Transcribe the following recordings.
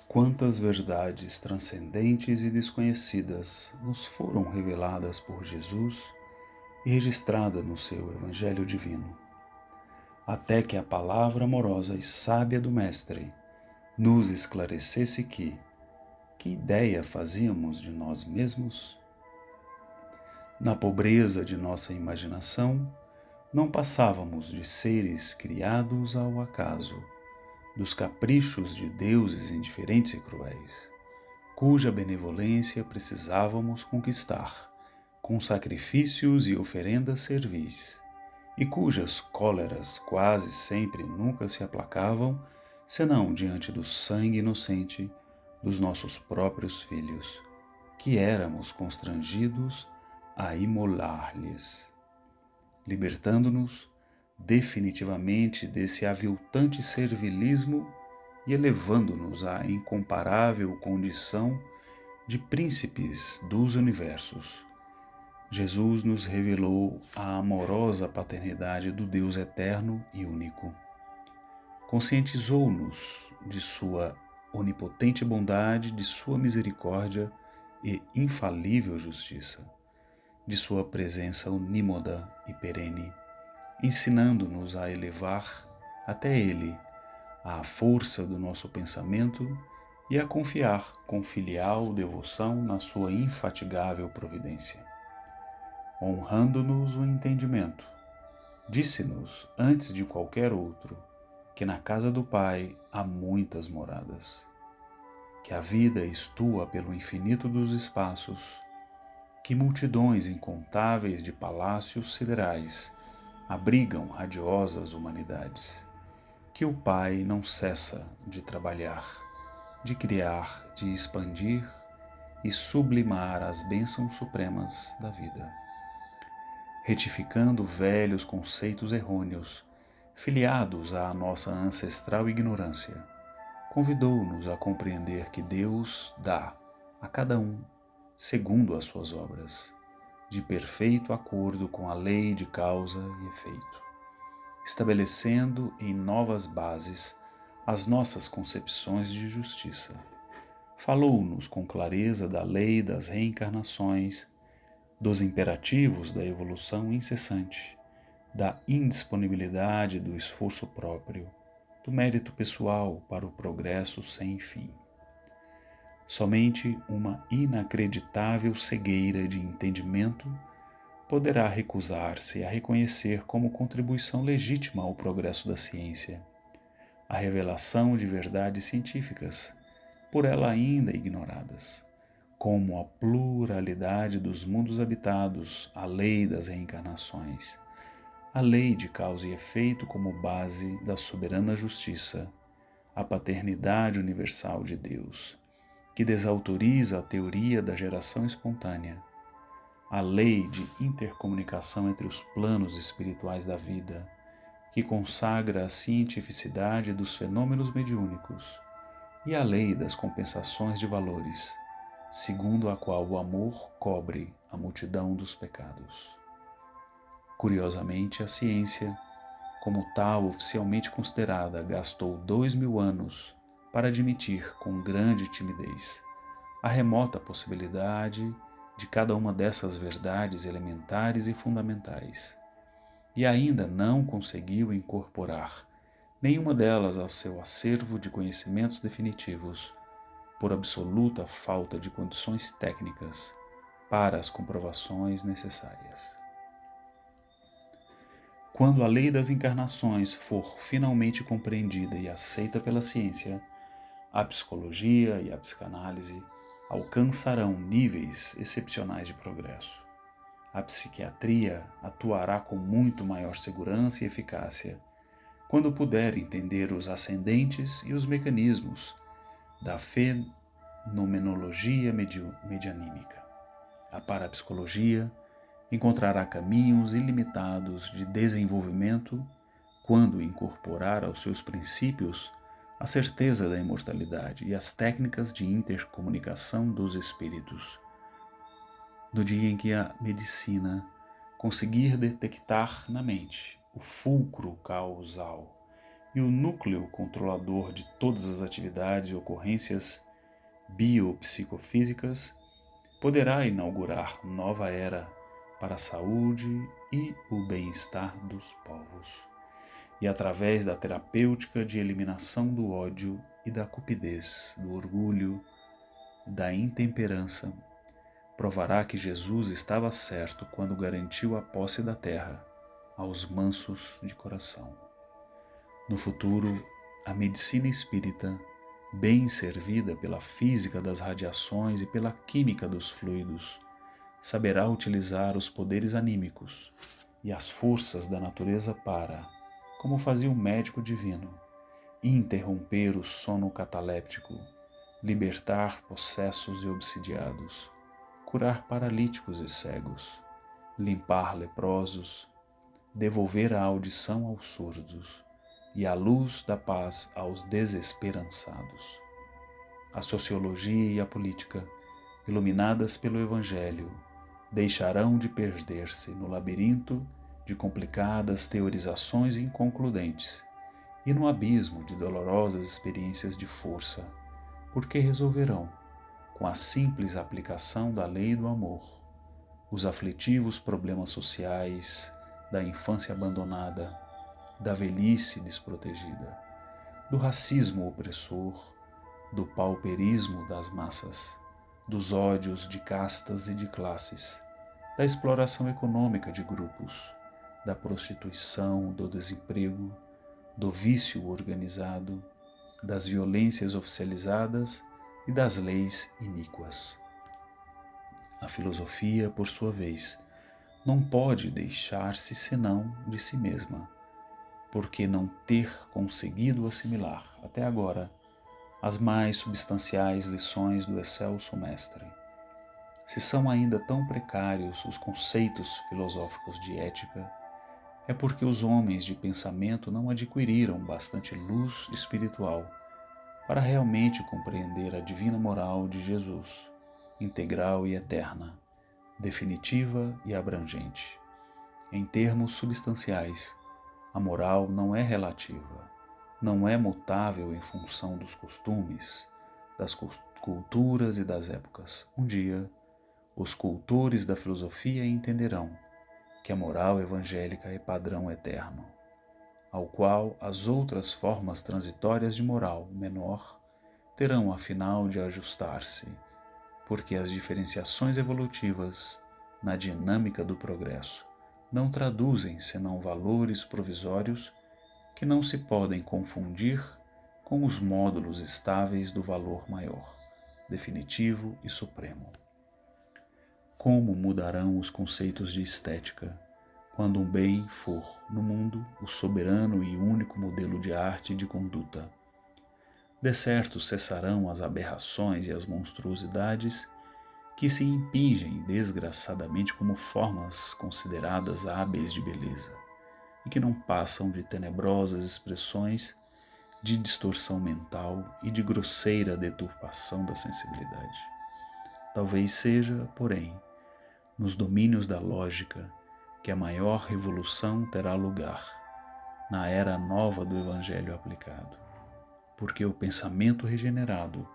Quantas verdades transcendentes e desconhecidas nos foram reveladas por Jesus e registradas no seu Evangelho Divino, até que a palavra amorosa e sábia do Mestre nos esclarecesse que ideia fazíamos de nós mesmos? Na pobreza de nossa imaginação, não passávamos de seres criados ao acaso, dos caprichos de deuses indiferentes e cruéis, cuja benevolência precisávamos conquistar, com sacrifícios e oferendas servis, e cujas cóleras quase sempre nunca se aplacavam, senão diante do sangue inocente dos nossos próprios filhos, que éramos constrangidos a imolar-lhes, libertando-nos definitivamente desse aviltante servilismo e elevando-nos à incomparável condição de príncipes dos universos. Jesus nos revelou a amorosa paternidade do Deus eterno e único. Conscientizou-nos de sua onipotente bondade, de sua misericórdia e infalível justiça, de sua presença unímoda e perene, ensinando-nos a elevar até Ele a força do nosso pensamento e a confiar com filial devoção na sua infatigável providência. Honrando-nos o entendimento, disse-nos, antes de qualquer outro, que na casa do Pai há muitas moradas, que a vida estua pelo infinito dos espaços, que multidões incontáveis de palácios siderais abrigam radiosas humanidades, que o Pai não cessa de trabalhar, de criar, de expandir e sublimar as bênçãos supremas da vida, retificando velhos conceitos errôneos, filiados à nossa ancestral ignorância. Convidou-nos a compreender que Deus dá a cada um segundo as suas obras, de perfeito acordo com a lei de causa e efeito, estabelecendo em novas bases as nossas concepções de justiça. Falou-nos com clareza da lei das reencarnações, dos imperativos da evolução incessante, da indisponibilidade do esforço próprio, do mérito pessoal para o progresso sem fim. Somente uma inacreditável cegueira de entendimento poderá recusar-se a reconhecer como contribuição legítima ao progresso da ciência a revelação de verdades científicas, por ela ainda ignoradas, como a pluralidade dos mundos habitados, a lei das reencarnações, a lei de causa e efeito como base da soberana justiça, a paternidade universal de Deus, que desautoriza a teoria da geração espontânea, a lei de intercomunicação entre os planos espirituais da vida, que consagra a cientificidade dos fenômenos mediúnicos, e a lei das compensações de valores, segundo a qual o amor cobre a multidão dos pecados. Curiosamente, a ciência, como tal oficialmente considerada, gastou 2000 anos para admitir com grande timidez a remota possibilidade de cada uma dessas verdades elementares e fundamentais, e ainda não conseguiu incorporar nenhuma delas ao seu acervo de conhecimentos definitivos, por absoluta falta de condições técnicas para as comprovações necessárias. Quando a lei das encarnações for finalmente compreendida e aceita pela ciência, a psicologia e a psicanálise alcançarão níveis excepcionais de progresso. A psiquiatria atuará com muito maior segurança e eficácia quando puder entender os ascendentes e os mecanismos da fenomenologia medianímica. A parapsicologia encontrará caminhos ilimitados de desenvolvimento quando incorporar aos seus princípios a certeza da imortalidade e as técnicas de intercomunicação dos espíritos. No dia em que a medicina conseguir detectar na mente o fulcro causal e o núcleo controlador de todas as atividades e ocorrências biopsicofísicas, poderá inaugurar nova era para a saúde e o bem-estar dos povos. E através da terapêutica de eliminação do ódio e da cupidez, do orgulho, da intemperança, provará que Jesus estava certo quando garantiu a posse da terra aos mansos de coração. No futuro, a medicina espírita, bem servida pela física das radiações e pela química dos fluidos, saberá utilizar os poderes anímicos e as forças da natureza para, como fazia o médico divino, interromper o sono cataléptico, libertar possessos e obsidiados, curar paralíticos e cegos, limpar leprosos, devolver a audição aos surdos e a luz da paz aos desesperançados. A sociologia e a política, iluminadas pelo Evangelho, deixarão de perder-se no labirinto de complicadas teorizações inconcludentes e no abismo de dolorosas experiências de força, porque resolverão, com a simples aplicação da lei do amor, os aflitivos problemas sociais da infância abandonada, da velhice desprotegida, do racismo opressor, do pauperismo das massas, dos ódios de castas e de classes, da exploração econômica de grupos, da prostituição, do desemprego, do vício organizado, das violências oficializadas e das leis iníquas. A filosofia, por sua vez, não pode deixar-se senão de si mesma, porque não ter conseguido assimilar, até agora, as mais substanciais lições do excelso mestre. Se são ainda tão precários os conceitos filosóficos de ética, é porque os homens de pensamento não adquiriram bastante luz espiritual para realmente compreender a divina moral de Jesus, integral e eterna, definitiva e abrangente. Em termos substanciais, a moral não é relativa, não é mutável em função dos costumes, das culturas e das épocas. Um dia, os cultores da filosofia entenderão que a moral evangélica é padrão eterno, ao qual as outras formas transitórias de moral menor terão afinal de ajustar-se, porque as diferenciações evolutivas, na dinâmica do progresso, não traduzem senão valores provisórios que não se podem confundir com os módulos estáveis do valor maior, definitivo e supremo. Como mudarão os conceitos de estética quando um bem for, no mundo, o soberano e único modelo de arte e de conduta? De certo cessarão as aberrações e as monstruosidades que se impingem desgraçadamente como formas consideradas hábeis de beleza e que não passam de tenebrosas expressões de distorção mental e de grosseira deturpação da sensibilidade. Talvez seja, porém, nos domínios da lógica que a maior revolução terá lugar, na era nova do Evangelho aplicado, porque o pensamento regenerado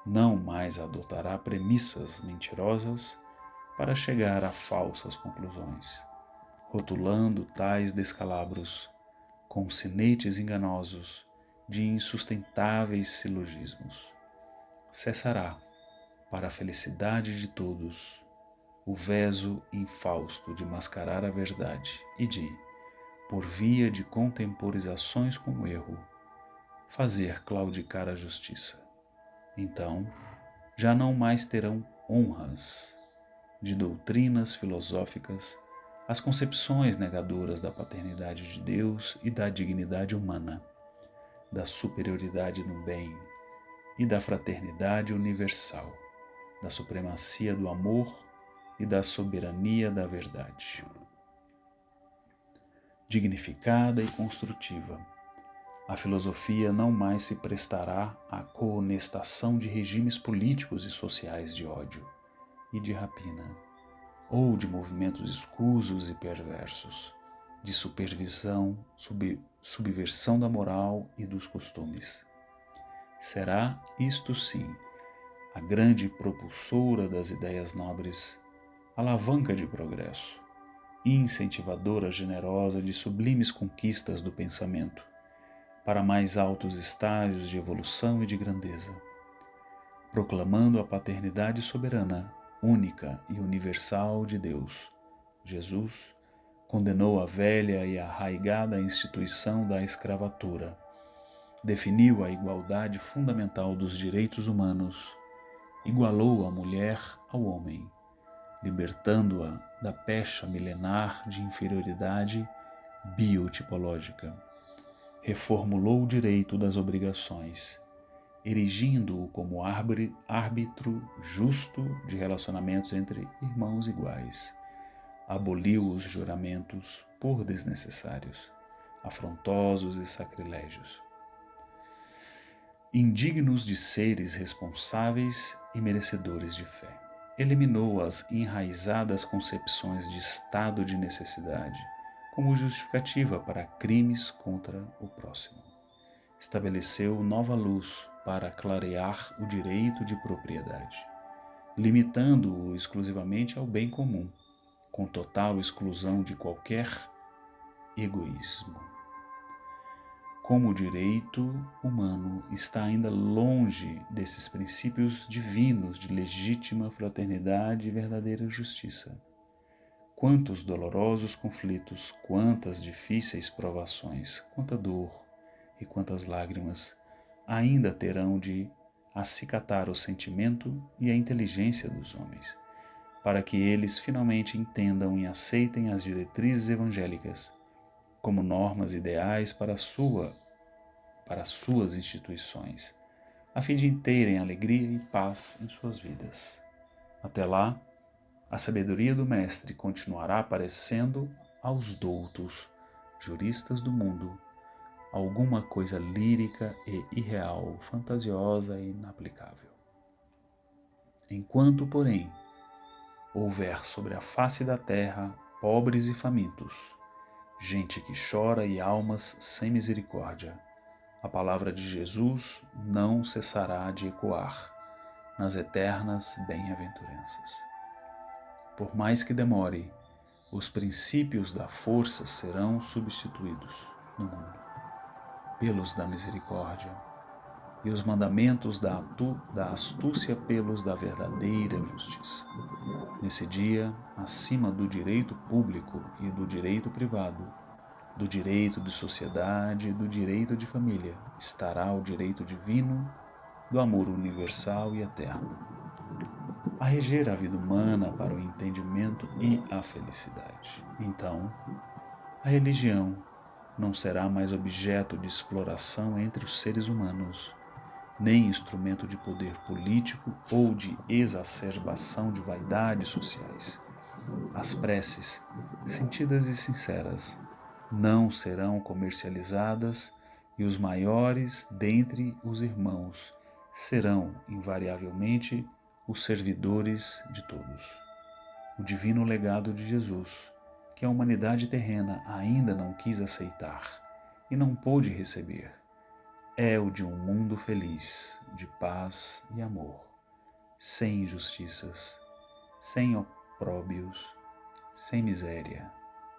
não mais adotará premissas mentirosas para chegar a falsas conclusões, rotulando tais descalabros com sinetes enganosos de insustentáveis silogismos. Cessará, para a felicidade de todos, o veso infausto de mascarar a verdade e de, por via de contemporizações com o erro, fazer claudicar a justiça. Então, já não mais terão honras de doutrinas filosóficas as concepções negadoras da paternidade de Deus e da dignidade humana, da superioridade no bem e da fraternidade universal, da supremacia do amor e da soberania da verdade. Dignificada e construtiva, a filosofia não mais se prestará à coonestação de regimes políticos e sociais de ódio e de rapina, ou de movimentos escusos e perversos, de subversão da moral e dos costumes. Será, isto sim, a grande propulsora das ideias nobres, alavanca de progresso, incentivadora generosa de sublimes conquistas do pensamento, para mais altos estágios de evolução e de grandeza, proclamando a paternidade soberana, única e universal de Deus. Jesus condenou a velha e arraigada instituição da escravatura, definiu a igualdade fundamental dos direitos humanos, igualou a mulher ao homem, libertando-a da pecha milenar de inferioridade biotipológica. Reformulou o direito das obrigações, erigindo-o como árbitro justo de relacionamentos entre irmãos iguais. Aboliu os juramentos por desnecessários, afrontosos e sacrilégios, indignos de seres responsáveis e merecedores de fé. Eliminou as enraizadas concepções de estado de necessidade como justificativa para crimes contra o próximo. Estabeleceu nova luz para clarear o direito de propriedade, limitando-o exclusivamente ao bem comum, com total exclusão de qualquer egoísmo. Como o direito humano está ainda longe desses princípios divinos de legítima fraternidade e verdadeira justiça, quantos dolorosos conflitos, quantas difíceis provações, quanta dor e quantas lágrimas ainda terão de acicatar o sentimento e a inteligência dos homens, para que eles finalmente entendam e aceitem as diretrizes evangélicas como normas ideais para suas instituições, a fim de terem alegria e paz em suas vidas. Até lá, a sabedoria do Mestre continuará aparecendo aos doutos juristas do mundo, alguma coisa lírica e irreal, fantasiosa e inaplicável. Enquanto, porém, houver sobre a face da terra pobres e famintos, gente que chora e almas sem misericórdia, a palavra de Jesus não cessará de ecoar nas eternas bem-aventuranças. Por mais que demore, os princípios da força serão substituídos no mundo pelos da misericórdia e os mandamentos da astúcia pelos da verdadeira justiça. Nesse dia, acima do direito público e do direito privado, do direito de sociedade e do direito de família, estará o direito divino do amor universal e eterno, a reger a vida humana para o entendimento e a felicidade. Então, a religião não será mais objeto de exploração entre os seres humanos, nem instrumento de poder político ou de exacerbação de vaidades sociais. As preces, sentidas e sinceras, não serão comercializadas e os maiores dentre os irmãos serão, invariavelmente, os servidores de todos. O divino legado de Jesus, que a humanidade terrena ainda não quis aceitar e não pôde receber, é o de um mundo feliz, de paz e amor, sem injustiças, sem opróbios, sem miséria,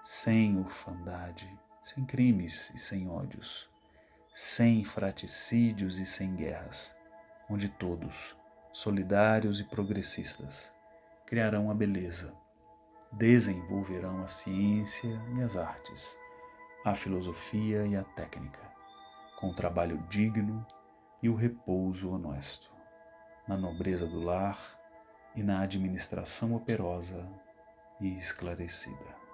sem orfandade, sem crimes e sem ódios, sem fratricídios e sem guerras, onde todos, solidários e progressistas, criarão a beleza, desenvolverão a ciência e as artes, a filosofia e a técnica, com o trabalho digno e o repouso honesto, na nobreza do lar e na administração operosa e esclarecida.